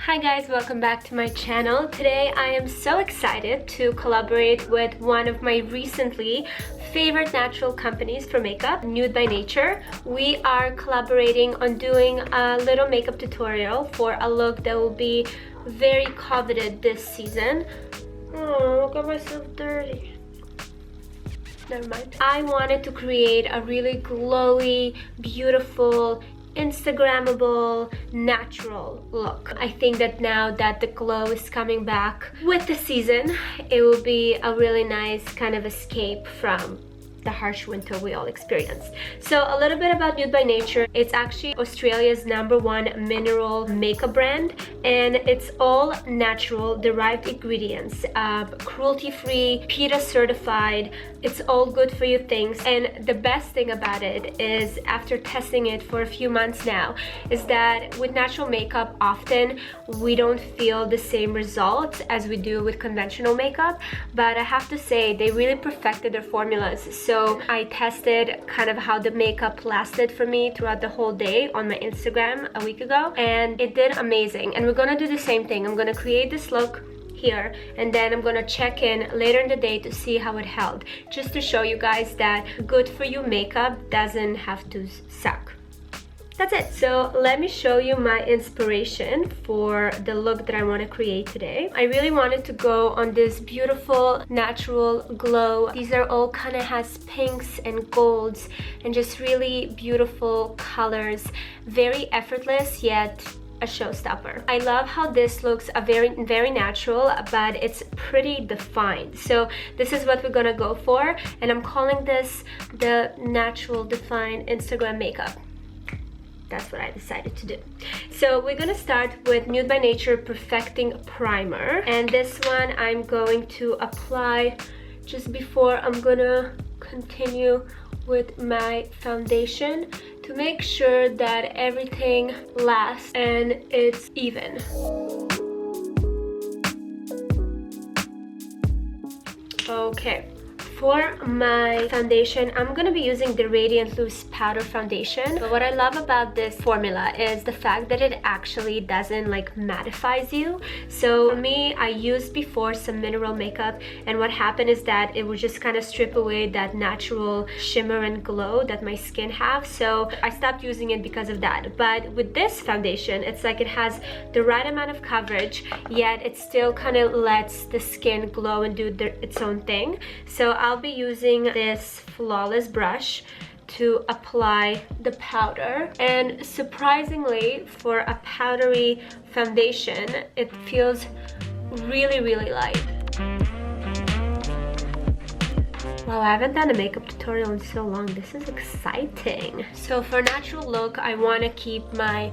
Hi guys, welcome back to my channel. Today I am so excited to collaborate with one of my recently favorite natural companies for makeup, Nude By Nature. We are collaborating on doing a little makeup tutorial for a look that will be very coveted this season. Oh, I got myself dirty. Never mind. I wanted to create a really glowy, beautiful, Instagrammable, natural look. I think that now that the glow is coming back with the season, it will be a really nice kind of escape from the harsh winter we all experienced. So a little bit about Nude By Nature. It's actually Australia's #1 mineral makeup brand, and it's all natural derived ingredients, cruelty-free, PETA certified. It's all good for you things. And the best thing about it is, after testing it for a few months now, is that with natural makeup often we don't feel the same results as we do with conventional makeup, but I have to say they really perfected their formulas. So I tested kind of how the makeup lasted for me throughout the whole day on my Instagram a week ago, and it did amazing. And we're gonna do the same thing. I'm gonna create this look here, and then I'm gonna check in later in the day to see how it held, just to show you guys that good for you makeup doesn't have to suck. That's it. So let me show you my inspiration for the look that I want to create today. I really wanted to go on this beautiful natural glow. These are all kind of has pinks and golds and just really beautiful colors, very effortless yet a showstopper. I love how this looks very natural, but it's pretty defined. So this is what we're gonna go for, and I'm calling this the natural defined Instagram makeup. That's what I decided to do. So we're gonna start with Nude By Nature Perfecting Primer, and this one I'm going to apply just before I'm gonna continue with my foundation to make sure that everything lasts and it's even. Okay. For my foundation, I'm gonna be using the Radiant Loose Powder Foundation. But what I love about this formula is the fact that it actually doesn't like mattifies you. So for me, I used before some mineral makeup, and what happened is that it would just kind of strip away that natural shimmer and glow that my skin have. So I stopped using it because of that. But with this foundation, it's like it has the right amount of coverage, yet it still kind of lets the skin glow and do its own thing. So I'll be using this Flawless brush to apply the powder, and surprisingly for a powdery foundation it feels really light. Wow, I haven't done a makeup tutorial in so long. This is exciting. So for natural look, I want to keep my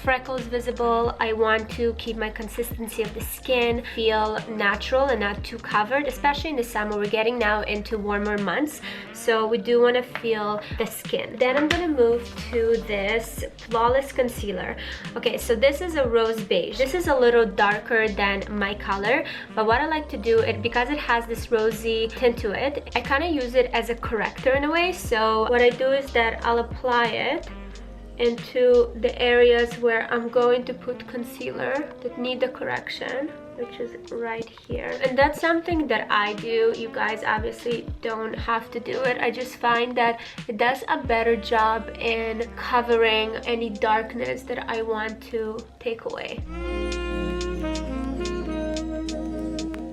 freckles visible. I want to keep my consistency of the skin feel natural and not too covered, especially in the summer. We're getting now into warmer months, so we do want to feel the skin. Then I'm going to move to this Flawless Concealer. Okay, so this is a rose beige. This is a little darker than my color, but what I like to do, because it has this rosy tint to it, I kind of use it as a corrector in a way. So what I do is that I'll apply it into the areas where I'm going to put concealer that need the correction, which is right here. And that's something that I do. You guys obviously don't have to do it. I just find that it does a better job in covering any darkness that I want to take away.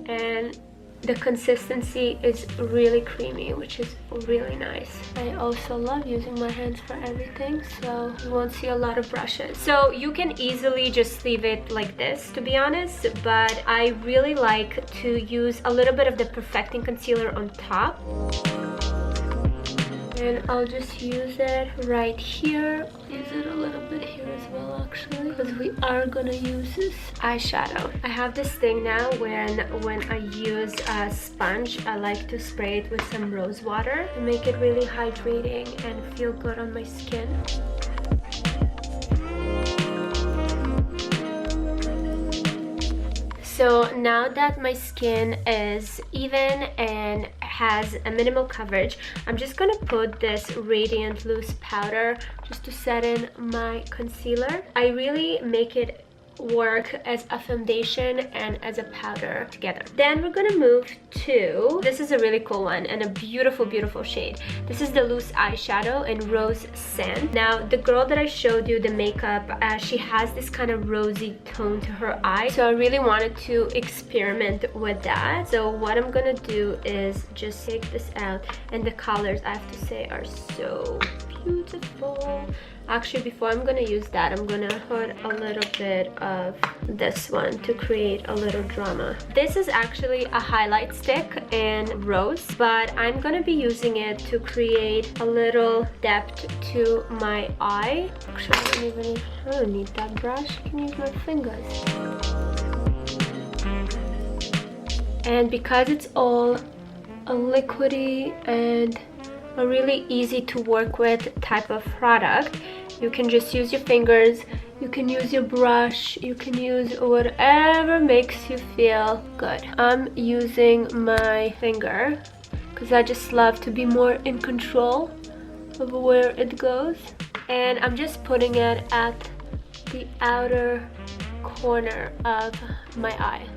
And the consistency is really creamy, which is really nice. I also love using my hands for everything, so you won't see a lot of brushes. So you can easily just leave it like this, to be honest, but I really like to use a little bit of the Perfecting Concealer on top. And I'll just use it right here. Use it a little bit here as well, actually, because we are gonna use this eyeshadow. I have this thing now when I use a sponge, I like to spray it with some rose water to make it really hydrating and feel good on my skin. So now that my skin is even and has a minimal coverage, I'm just gonna put this Radiant Loose Powder just to set in my concealer. I really make it work as a foundation and as a powder together. Then we're gonna move to, this is a really cool one and a beautiful, beautiful shade. This is the loose eyeshadow in Rose Sand. Now, the girl that I showed you the makeup, she has this kind of rosy tone to her eye. So I really wanted to experiment with that. So what I'm gonna do is just take this out, and the colors, I have to say, are so beautiful. Actually, before I'm gonna use that, I'm gonna put a little bit of this one to create a little drama. This is actually a highlight stick in Rose, but I'm gonna be using it to create a little depth to my eye. Actually, I don't need that brush. I can use my fingers. And because it's all a liquidy and a really easy to work with type of product, you can just use your fingers, you can use your brush, you can use whatever makes you feel good. I'm using my finger because I just love to be more in control of where it goes, and I'm just putting it at the outer corner of my eye.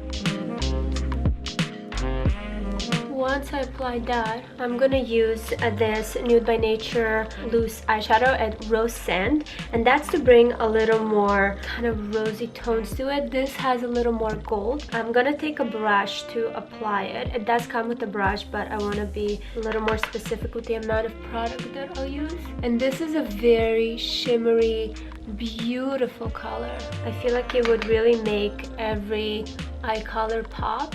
Once I apply that, I'm gonna use this Nude by Nature loose eyeshadow at Rose Sand, and that's to bring a little more kind of rosy tones to it. This has a little more gold. I'm gonna take a brush to apply it. It does come with a brush, but I wanna be a little more specific with the amount of product that I'll use. And this is a very shimmery, beautiful color. I feel like it would really make every eye color pop.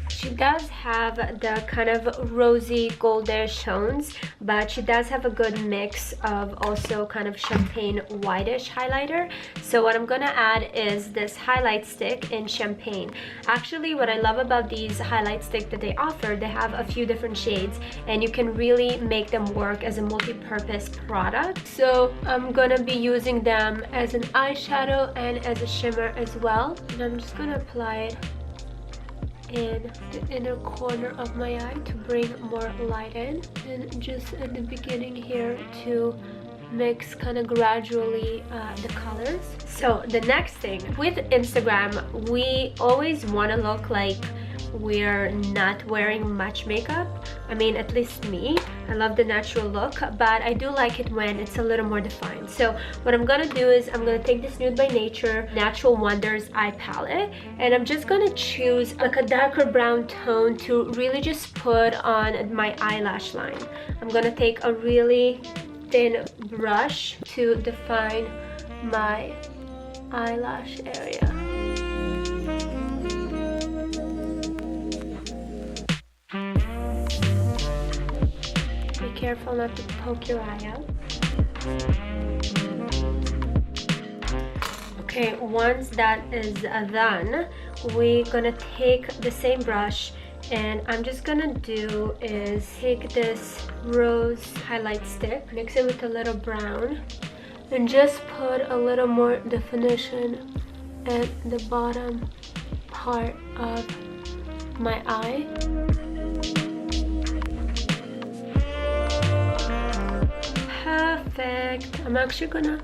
She does have the kind of rosy goldish tones, but she does have a good mix of also kind of champagne whitish highlighter. So what I'm gonna add is this highlight stick in champagne. Actually, what I love about these highlight stick that they offer, they have a few different shades and you can really make them work as a multi-purpose product. So I'm gonna be using them as an eyeshadow and as a shimmer as well. And I'm just gonna apply it in the inner corner of my eye to bring more light in, and just at the beginning here to mix kind of gradually the colors. So the next thing with Instagram, we always want to look like we're not wearing much makeup. I mean, at least me. I love the natural look, but I do like it when it's a little more defined. So what I'm gonna do is I'm gonna take this Nude by Nature Natural Wonders eye palette, and I'm just gonna choose like a darker brown tone to really just put on my eyelash line. I'm gonna take a really thin brush to define my eyelash area. Careful not to poke your eye out. Okay, once that is done, we're gonna take the same brush, and I'm just gonna do is take this rose highlight stick, mix it with a little brown, and just put a little more definition at the bottom part of my eye. Perfect. I'm actually gonna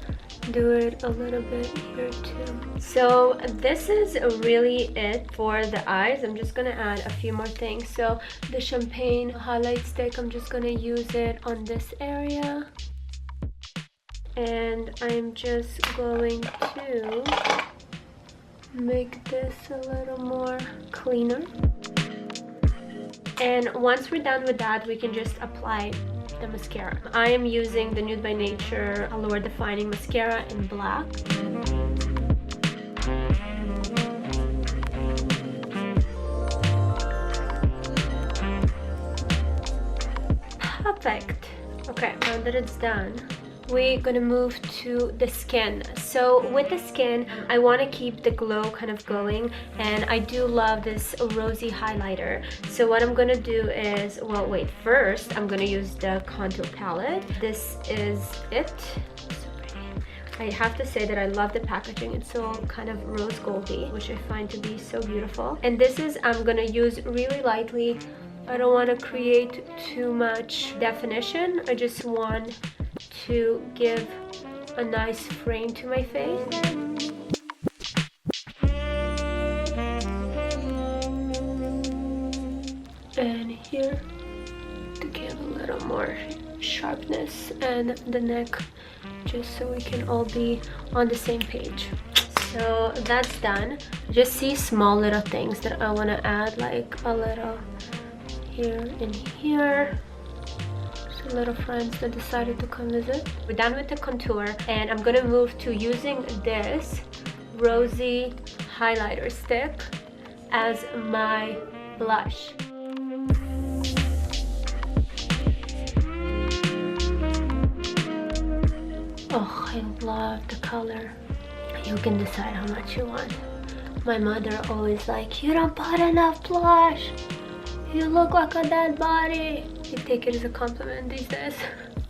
do it a little bit here too. So this is really it for the eyes. I'm just gonna add a few more things. So the champagne highlight stick, I'm just gonna use it on this area, and I'm just going to make this a little more cleaner. And once we're done with that, we can just apply the mascara. I am using the Nude by Nature Allure Defining Mascara in black. Perfect. Okay, now that it's done, we're gonna move to the skin. So with the skin, I want to keep the glow kind of going, and I do love this rosy highlighter. So what I'm gonna do is, well, wait, first I'm gonna use the contour palette. This is it. So pretty. I have to say that I love the packaging. It's so kind of rose goldy, which I find to be so beautiful. And this is, I'm gonna use really lightly I don't want to create too much definition. I just want to give a nice frame to my face. And here to give a little more sharpness, and the neck, just so we can all be on the same page. So that's done. Just see small little things that I want to add, like a little here and here. So little friends that decided to come visit. We're done with the contour, and I'm gonna move to using this rosy highlighter stick as my blush. Oh, I love the color. You can decide how much you want. My mother always like, you don't put enough blush. You look like a dead body. I take it as a compliment these days.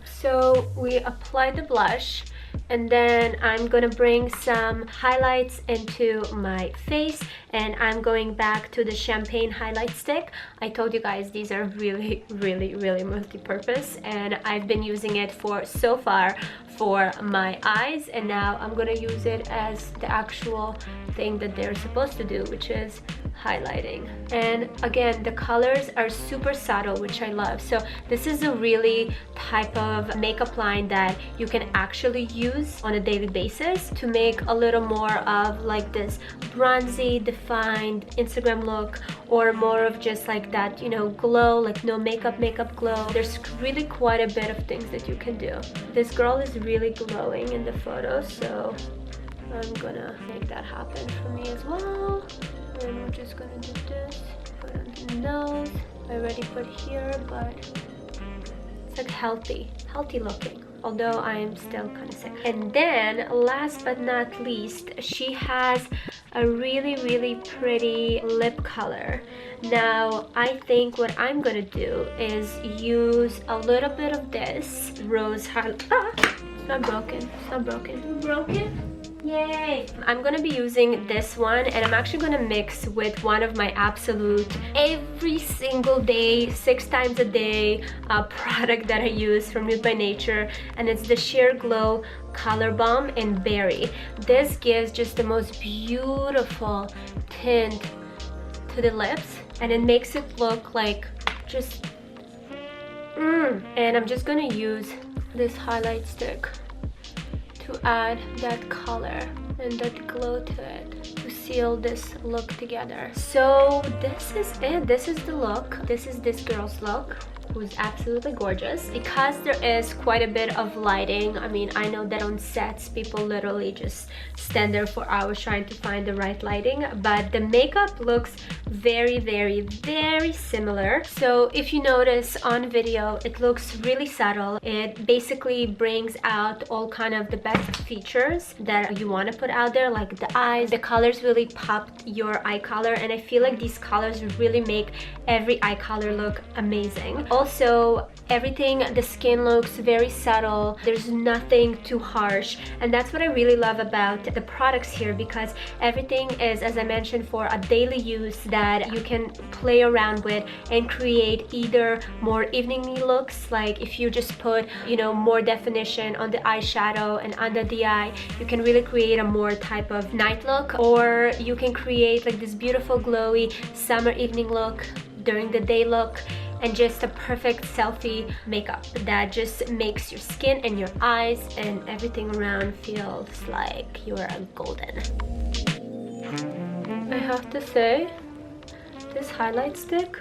So we apply the blush, and then I'm gonna bring some highlights into my face, and I'm going back to the champagne highlight stick. I told you guys these are really multi-purpose, and I've been using it for so far for my eyes, and now I'm gonna use it as the actual thing that they're supposed to do, which is highlighting. And again, the colors are super subtle, which I love. So this is a really type of makeup line that you can actually use on a daily basis to make a little more of like this bronzy defined Instagram look, or more of just like that, you know, glow, like no makeup glow. There's really quite a bit of things that you can do. This girl is really glowing in the photo, so I'm gonna make that happen for me as well. And we're just gonna do this, put on the nose. I already put here, but it's like healthy looking, although I am still kind of sick. And then last but not least, she has a really pretty lip color. Now I think what I'm gonna do is use a little bit of this rose highlight. It's not broken. It's not broken. Broken? Yay! I'm gonna be using this one, and I'm actually gonna mix with one of my absolute every single day, 6 times a day product that I use from Nude By Nature, and it's the Sheer Glow Color Balm in Berry. This gives just the most beautiful tint to the lips, and it makes it look like just And I'm just gonna use this highlight stick to add that color and that glow to it, to seal this look together. So this is it. This is the look. This is this girl's look, who's absolutely gorgeous. Because there is quite a bit of lighting, I mean, I know that on sets people literally just stand there for hours trying to find the right lighting, but the makeup looks very similar. So if you notice on video, it looks really subtle. It basically brings out all kind of the best features that you want to put out there, like the eyes. The colors really popped your eye color, and I feel like these colors really make every eye color look amazing. Also, everything, the skin looks very subtle. There's nothing too harsh, and that's what I really love about the products here, because everything is, as I mentioned, for a daily use that you can play around with and create either more evening looks, like if you just put, you know, more definition on the eyeshadow and under the eye, you can really create a more type of night look, or you can create like this beautiful glowy summer evening look during the day look, and just a perfect selfie makeup that just makes your skin and your eyes and everything around feels like you're a golden. I have to say, this highlight stick,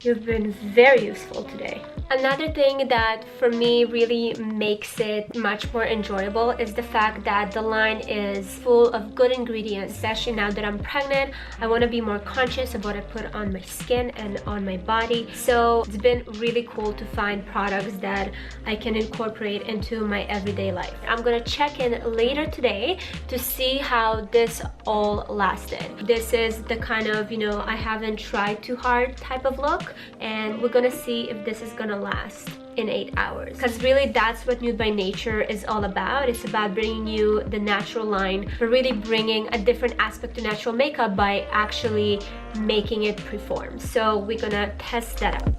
you've been very useful today. Another thing that for me really makes it much more enjoyable is the fact that the line is full of good ingredients. Especially now that I'm pregnant, I want to be more conscious of what I put on my skin and on my body. So it's been really cool to find products that I can incorporate into my everyday life. I'm gonna check in later today to see how this all lasted. This is the kind of, you know, I haven't tried too hard type of look, and we're gonna see if this is gonna last. in 8 hours. Because really that's what Nude by Nature is all about. It's about bringing you the natural line, but really bringing a different aspect to natural makeup by actually making it perform. So we're gonna test that out.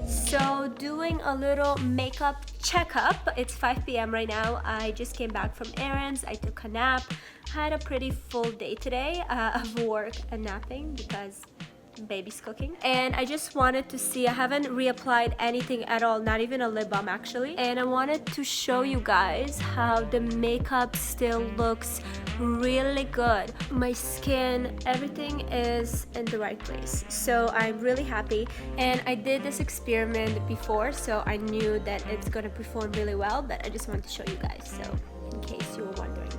So doing a little makeup checkup. It's 5 p.m. right now. I just came back from errands. I took a nap. Had a pretty full day today of work and napping because baby's cooking. And I just wanted to see, I haven't reapplied anything at all, not even a lip balm actually. And I wanted to show you guys how the makeup still looks really good. My skin, everything is in the right place. So I'm really happy. And I did this experiment before, so I knew that it's gonna perform really well, but I just wanted to show you guys, so in case you were wondering.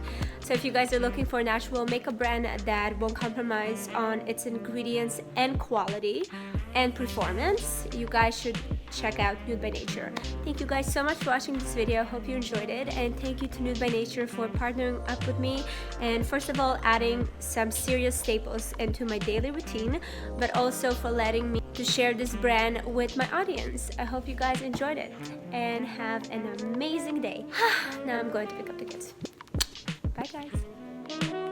So if you guys are looking for a natural makeup brand that won't compromise on its ingredients and quality and performance, you guys should check out Nude by Nature. Thank you guys so much for watching this video. Hope you enjoyed it, and thank you to Nude by Nature for partnering up with me, and first of all adding some serious staples into my daily routine, but also for letting me to share this brand with my audience. I hope you guys enjoyed it and have an amazing day. Now I'm going to pick up the kids. Bye guys.